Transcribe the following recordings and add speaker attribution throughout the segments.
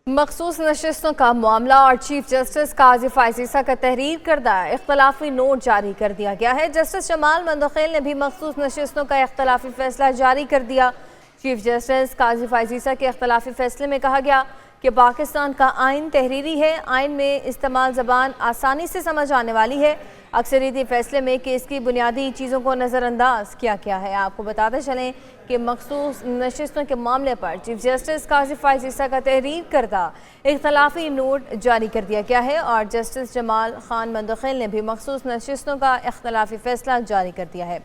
Speaker 1: मखसूस नशिस्तों का मामला और चीफ जस्टिस काजी फायजीसा का तहरीर करदा इख्तलाफी नोट जारी कर दिया गया है। जस्टिस जमाल मंदोखेल ने भी मखसूस नशिस्तों का इख्तलाफी फैसला जारी कर दिया। चीफ जस्टिस काजी फायजीसा के इख्तलाफी फैसले में कहा गया कि पाकिस्तान का आइन तहरीरी है, आइन में इस्तेमाल ज़बान आसानी से समझ आने वाली है। अक्सरियती फैसले में केस की बुनियादी चीज़ों को नज़रअंदाज किया गया है। आपको बताते चलें कि मखसूस नशिस्तों के मामले पर चीफ जस्टिस काजी फायजीसा का तहरीर करदा इख्तलाफी नोट जारी कर दिया गया है और जस्टिस जमाल खान मंदोखेल ने भी मखसूस नशिस्तों का इख्तलाफी फैसला जारी कर दिया है।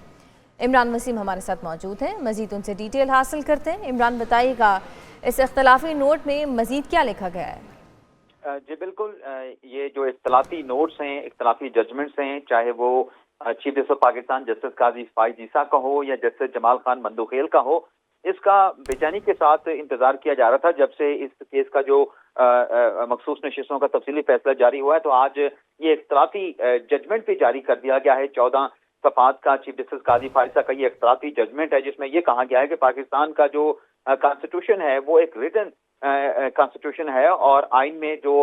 Speaker 1: इमरान वसीम हमारे साथ मौजूद हैं, मज़ीद उनसे डिटेल हासिल करते हैं। इमरान, बताइएगा इस इख्तलाफी नोट में मज़ीद क्या लिखा गया है?
Speaker 2: जी बिल्कुल, ये जो इख्तलाफी नोट्स हैं, इख्तलाफी जजमेंट्स हैं, चाहे वो चीफ जस्टिस पाकिस्तान जस्टिस काजी फायजीसा का हो या जस्टिस जमाल खान मंदोखेल का हो, इसका बेचैनी के साथ इंतजार किया जा रहा था जब से इस केस का जो मखसूस नशिस्तों का तफसीली फैसला जारी हुआ है। तो आज ये इख्तलाफी जजमेंट भी जारी कर दिया गया है। 14 सफात का चीफ जस्टिस काजी फायजीसा का ये इख्तलाफी जजमेंट है, जिसमें ये कहा गया है कि पाकिस्तान का जो कॉन्स्टिट्यूशन है वो एक रिटन कॉन्स्टिट्यूशन है और आइन में जो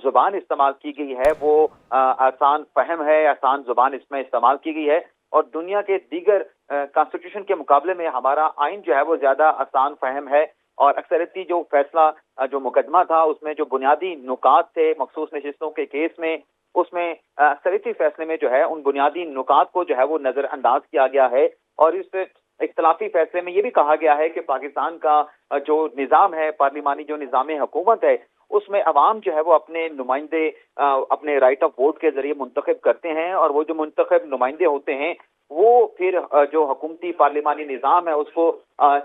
Speaker 2: जुबान इस्तेमाल की गई है वो आसान फहम है, आसान जुबान इसमें इस्तेमाल की गई है और दुनिया के दीगर कॉन्स्टिट्यूशन के मुकाबले में हमारा आइन जो है वो ज्यादा आसान फहम है। और अक्सरियती जो फैसला जो मुकदमा था उसमें जो बुनियादी नुकात थे मखसूस नशिस्तों के केस में, उसमें अक्सरियती फैसले में जो है उन बुनियादी नुकात को जो है वो नजरअंदाज किया गया है। और इस इख्तलाफी फैसले में ये भी कहा गया है कि पाकिस्तान का जो निज़ाम है, पार्लिमानी जो निज़ाम हुकूमत है, उसमें अवाम जो है वो अपने नुमाइंदे अपने राइट ऑफ वोट के जरिए मुंतखब करते हैं और वो जो मुंतखब नुमाइंदे होते हैं वो फिर जो हुकूमती पार्लिमानी निज़ाम है उसको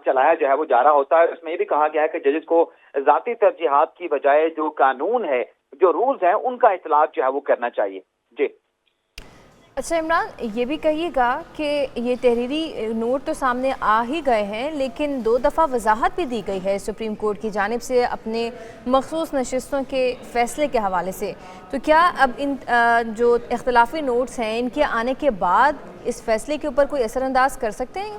Speaker 2: चलाया जो है वो जा रहा होता है। उसमें ये भी कहा गया है कि जजेस को ज़ाती तरजीहात की बजाय जो कानून है, जो रूल्स हैं, उनका इतलाक जो है वो करना चाहिए। जी
Speaker 1: अच्छा इमरान, ये भी कहिएगा कि ये तहरीरी नोट तो सामने आ ही गए हैं, लेकिन 2 दफ़ा वजाहत भी दी गई है सुप्रीम कोर्ट की जानिब से अपने मखसूस नशिस्तों के फैसले के हवाले से। तो क्या अब इन जो इख्तलाफी नोट्स हैं इनके आने के बाद इस फैसले के ऊपर कोई असरअंदाज कर सकते हैं?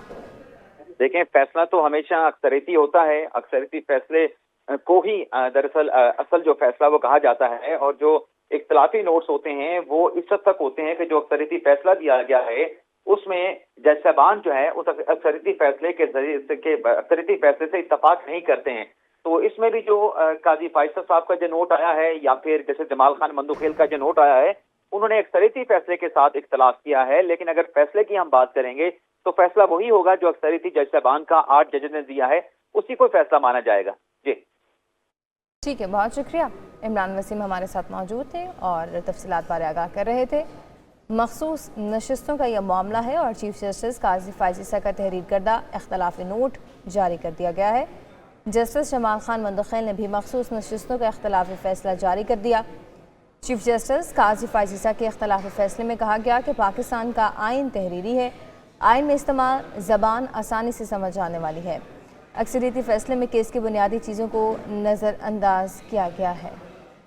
Speaker 2: देखें, फैसला तो हमेशा अक्सरियती होता है। अक्सरियती फैसले को ही दरअसल असल जो फैसला वो कहा जाता है और जो इख्तलाफी नोट्स होते हैं वो इस हद तक होते हैं कि जो अक्सरियती फैसला दिया गया है उसमें जज साहबान जो है उस अक्सरियती फैसले के जरिए से अक्सरियती फैसले से इत्तफाक नहीं करते हैं। तो इसमें भी जो काजी फायजीसा साहब का जो नोट आया है या फिर जैसे जमाल खान मंदोखेल का जो नोट आया है, उन्होंने अक्सरियती फैसले के साथ इख्तलाफ किया है। लेकिन अगर फैसले की हम बात करेंगे तो फैसला वही होगा जो अक्सरियती जज साहबान का 8 जजेस ने दिया है, उसी को फैसला माना जाएगा। जी
Speaker 1: ठीक है, बहुत शुक्रिया। इमरान वसीम हमारे साथ मौजूद थे और तफसीलात बारे आगाह कर रहे थे। मखसूस नशिस्तों का यह मामला है और चीफ जस्टिस काजी फायजीसा का तहरीर करदा इख्तलाफी नोट जारी कर दिया गया है। जस्टिस जमाल खान मंदोखेल ने भी मखसूस नशिस्तों का इख्तलाफी फैसला जारी कर दिया। चीफ जस्टिस काजी फायजीसा के इख्तलाफी फैसले में कहा गया कि पाकिस्तान का आइन तहरीरी है, आइन में इस्तेमाल ज़बान आसानी से समझ आने वाली है। अक्सरियती फैसले में केस की बुनियादी चीज़ों को नज़रअंदाज किया गया है।